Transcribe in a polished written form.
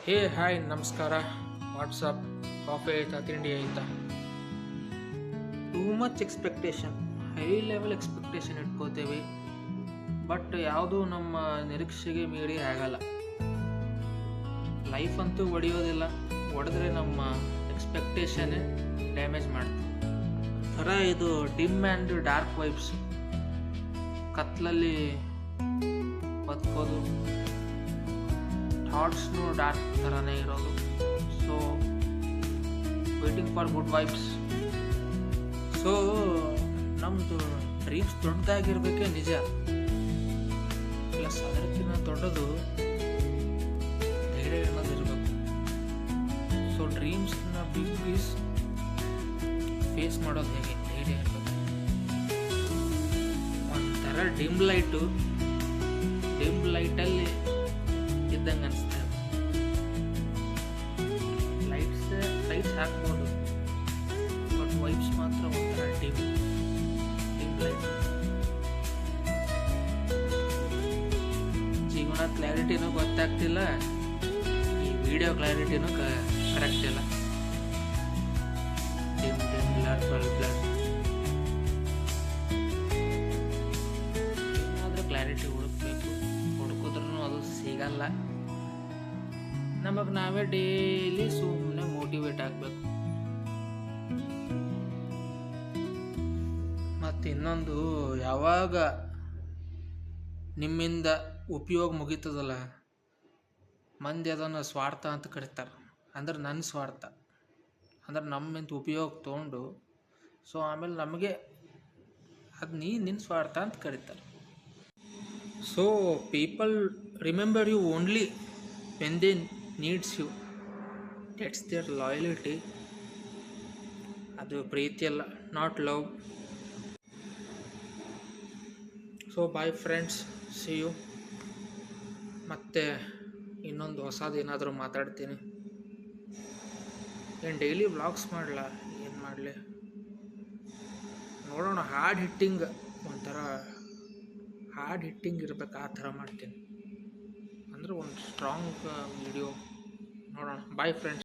ಹೇ hi ನಮಸ್ಕಾರ. What's up coffee ಆಯ್ತಾ, ತಿಂಡಿ ಆಯ್ತಾ? Too much expectation, high level expectation ಇಟ್ಕೋತೇವೆ, ಬಟ್ ಯಾವುದೂ ನಮ್ಮ ನಿರೀಕ್ಷೆಗೆ ಮೀರಿ ಆಗಲ್ಲ. ಲೈಫ್ ಅಂತೂ ಒಡೆಯೋದಿಲ್ಲ, ಒಡೆದ್ರೆ ನಮ್ಮ ಎಕ್ಸ್ಪೆಕ್ಟೇಷನ್ನೇ ಡ್ಯಾಮೇಜ್ ಮಾಡ್ತೀವಿ. ಥರ ಇದು ಡಿಮ್ ಆ್ಯಂಡ್ ಡಾರ್ಕ್ ವೈಬ್ಸ್, ಕತ್ಲಲ್ಲಿ ಬದುಕೋದು, ಥಾಟ್ಸ್ನು ಡಾರ್ಕ್ ಥರನೇ ಇರೋದು. So waiting for good vibes. So ನಮ್ಮದು ಡ್ರೀಮ್ಸ್ ದೊಡ್ಡದಾಗಿರ್ಬೇಕೇ ನಿಜ, ಪ್ಲಸ್ ಅದಕ್ಕಿಂತ ದೊಡ್ಡದು ಧೈರ್ಯ ಅನ್ನೋದಿರಬೇಕು. ಸೊ ಡ್ರೀಮ್ಸ್ನ ಬಿಗ್ ಪೀಸ್ ಫೇಸ್ ಮಾಡೋದು ಹೇಗೆ, ಧೈರ್ಯ ಇರಬೇಕು. ಒಂಥರ ಡಿಮ್ ಲೈಟಲ್ಲಿ ಇದ್ದಂಗೆ ಅನಿಸ್ತದೆ. ಲೈಟ್ಸ್ ಹಾಕ್ಬೋದು, ಬಟ್ ವೈಬ್ಸ್ ಮಾತ್ರ ಒಂಥರ ಡಿಮ್ ಲೈಟ್. ಜೀವನ ಕ್ಲಾರಿಟಿನೂ ಗೊತ್ತಾಗ್ತಿಲ್ಲ, ಈ ವಿಡಿಯೋ ಕ್ಲಾರಿಟಿನೂ ಕರೆಕ್ಟ್ ಇಲ್ಲ. ಡಿಮ್ ಬ್ಲರ್ ಏನಾದರೂ ಕ್ಲಾರಿಟಿ ಹುಡುಕ್ಬೇಕು, ಹುಡುಕಿದ್ರೂ ಅದು ಸಿಗಲ್ಲ. ನಮಗೆ ನಾವೇ ಡೈಲಿ ಸುಮ್ಮನೆ ಮೋಟಿವೇಟ್ ಆಗಬೇಕು. ಮತ್ತು ಇನ್ನೊಂದು, ಯಾವಾಗ ನಿಮ್ಮಿಂದ ಉಪಯೋಗ ಮುಗೀತದಲ್ಲ, ಮಂದಿ ಅದನ್ನು ಸ್ವಾರ್ಥ ಅಂತ ಕರೀತಾರೆ. ಅಂದ್ರೆ ನನ್ನ ಸ್ವಾರ್ಥ, ಅಂದ್ರೆ ನಮ್ಮಿಂದ ಉಪಯೋಗ ತೊಗೊಂಡು ಸೊ ಆಮೇಲೆ ನಮಗೆ ಅದು ನಿನ್ನ ಸ್ವಾರ್ಥ ಅಂತ ಕರೀತಾರೆ. So people remember you only when they needs you. That's their loyalty. ಅದು ಪ್ರೀತಿ ಅಲ್ಲ, not love. So bye friends, see you. ಮತ್ತೆ ಇನ್ನೊಂದು ಹೊಸದು ಏನಾದರೂ ಮಾತಾಡ್ತೀನಿ. ಏನು ಡೈಲಿ ವ್ಲಾಗ್ಸ್ ಮಾಡಲ, ಏನು ಮಾಡಲಿ ನೋಡೋಣ. ಒಂಥರ ಹಾರ್ಡ್ ಹಿಟ್ಟಿಂಗ್ ಇರ್ಬೇಕು, ಆ ಥರ ಮಾಡ್ತೀನಿ. ಅಂದರೆ ಒಂದು ಸ್ಟ್ರಾಂಗ್ ವಿಡಿಯೋ ನೋಡೋಣ. Bye friends.